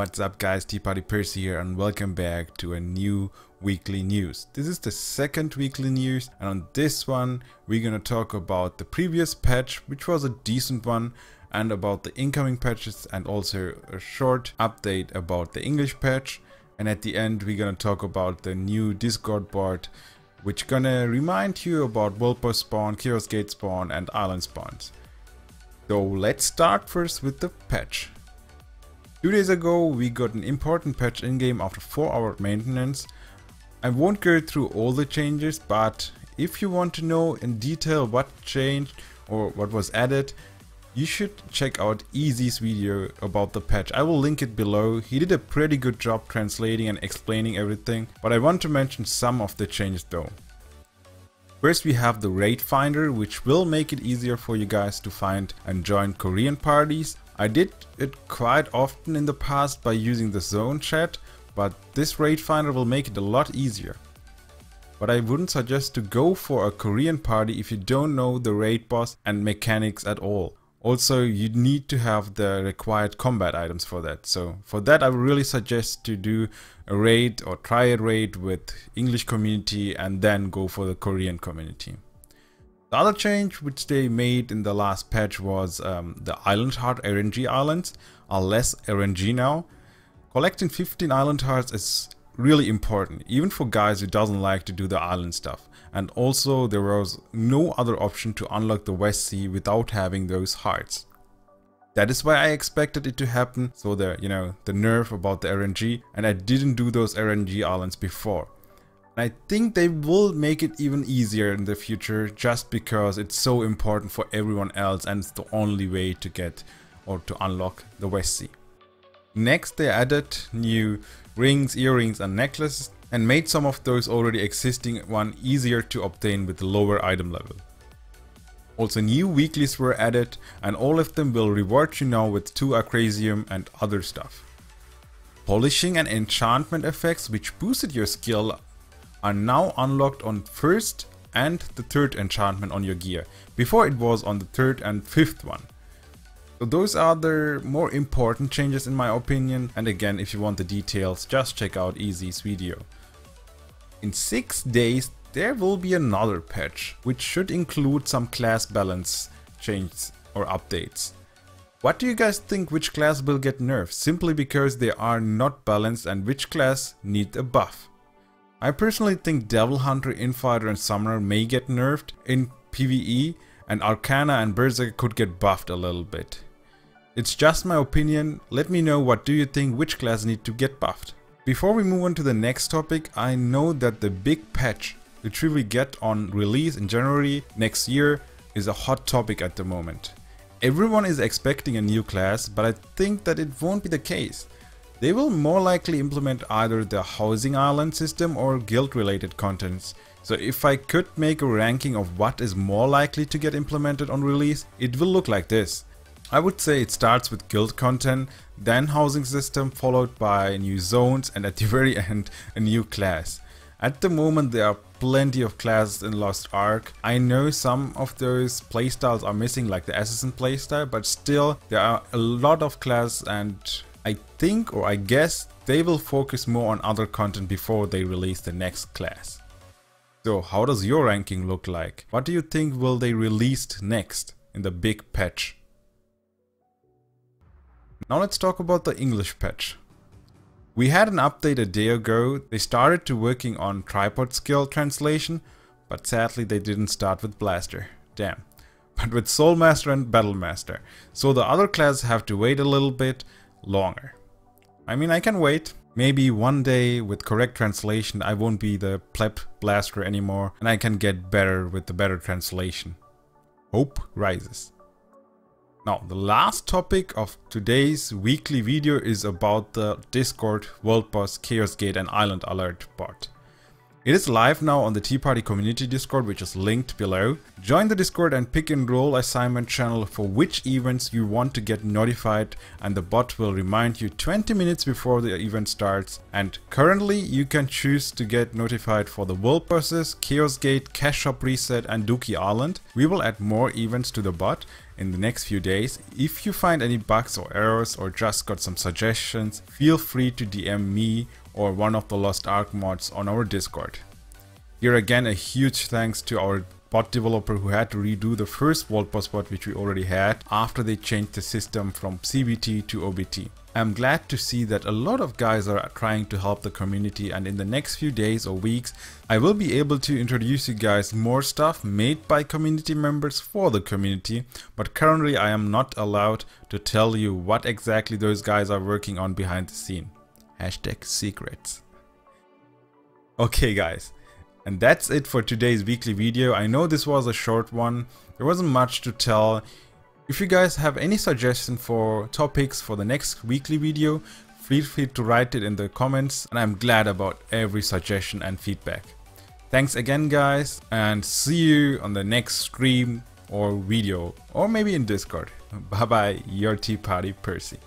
what's up guys, Tea Party Percy here and welcome back to a new weekly news. This is the second weekly news and on this one we're gonna talk about the previous patch, which was a decent one, and about the incoming patches and also a short update about the English patch. And at the end we're gonna talk about the new Discord bot, which gonna remind you about World Boss spawn, Chaos Gate spawn and island spawns. So let's start first with the patch. 2 days ago we got an important patch in-game after 4-hour maintenance. I won't go through all the changes, but if you want to know in detail what changed or what was added, you should check out Easy's video about the patch. I will link it below. He did a pretty good job translating and explaining everything, but I want to mention some of the changes though. First we have the raid finder, which will make it easier for you guys to find and join Korean parties. I did it quite often in the past by using the zone chat, but this raid finder will make it a lot easier. But I wouldn't suggest to go for a Korean party if you don't know the raid boss and mechanics at all. Also, you need to have the required combat items for that. So for that I would really suggest to do a raid or try a raid with English community and then go for the Korean community. The other change which they made in the last patch was the Island Heart RNG islands are less RNG now. Collecting 15 Island Hearts is really important, even for guys who doesn't like to do the island stuff. And also there was no other option to unlock the West Sea without having those hearts. That is why I expected it to happen, so the nerf about the RNG, and I didn't do those RNG islands before. I think they will make it even easier in the future just because it's so important for everyone else and it's the only way to get or to unlock the West Sea. Next they added new rings, earrings and necklaces and made some of those already existing one easier to obtain with the lower item level. Also new weeklies were added and all of them will reward you now with 2 Acrasium and other stuff. Polishing and enchantment effects which boosted your skill are now unlocked on 1st and the 3rd enchantment on your gear. Before it was on the 3rd and 5th one. So those are the more important changes in my opinion, and again if you want the details just check out Easy's video. In 6 days there will be another patch, which should include some class balance changes or updates. What do you guys think, which class will get nerfed simply because they are not balanced and which class need a buff? I personally think Devil Hunter, Infighter and Summoner may get nerfed in PvE, and Arcana and Berserker could get buffed a little bit. It's just my opinion, let me know what do you think, which class need to get buffed. Before we move on to the next topic, I know that the big patch which we will get on release in January next year is a hot topic at the moment. Everyone is expecting a new class, but I think that it won't be the case. They will more likely implement either the housing island system or guild related contents. So if I could make a ranking of what is more likely to get implemented on release, it will look like this. I would say it starts with guild content, then housing system, followed by new zones and at the very end a new class. At the moment there are plenty of classes in Lost Ark. I know some of those playstyles are missing, like the assassin playstyle, but still there are a lot of classes and I think, or I guess, they will focus more on other content before they release the next class. So how does your ranking look like? What do you think will they release next in the big patch? Now let's talk about the English patch. We had an update a day ago. They started to working on tripod skill translation, but sadly they didn't start with Blaster. Damn. But with Soul Master and Battle Master. So the other classes have to wait a little bit longer. I mean, I can wait. Maybe one day with correct translation I won't be the pleb blaster anymore and I can get better with the better translation. Hope rises. Now the last topic of today's weekly video is about the Discord, World Boss, Chaos Gate and Island Alert bot. It is live now on the Tea Party community Discord, which is linked below. Join the Discord and pick and roll assignment channel for which events you want to get notified, and the bot will remind you 20 minutes before the event starts. And currently you can choose to get notified for the World Bosses, Chaos Gate, Cash Shop Reset and Dookie Island. We will add more events to the bot. in the next few days. If you find any bugs or errors or just got some suggestions, feel free to DM me or one of the Lost Ark mods on our Discord. Here again, a huge thanks to our bot developer who had to redo the first Vault Boss bot which we already had after they changed the system from CBT to OBT. I'm glad to see that a lot of guys are trying to help the community, and in the next few days or weeks I will be able to introduce you guys more stuff made by community members for the community, but currently I am not allowed to tell you what exactly those guys are working on behind the scene. Hashtag secrets. Okay guys. And that's it for today's weekly video. I know this was a short one. There wasn't much to tell. If you guys have any suggestion for topics for the next weekly video, feel free to write it in the comments, and I'm glad about every suggestion and feedback. Thanks again guys, and see you on the next stream or video, or maybe in Discord. Bye bye, your Tea Party Percy.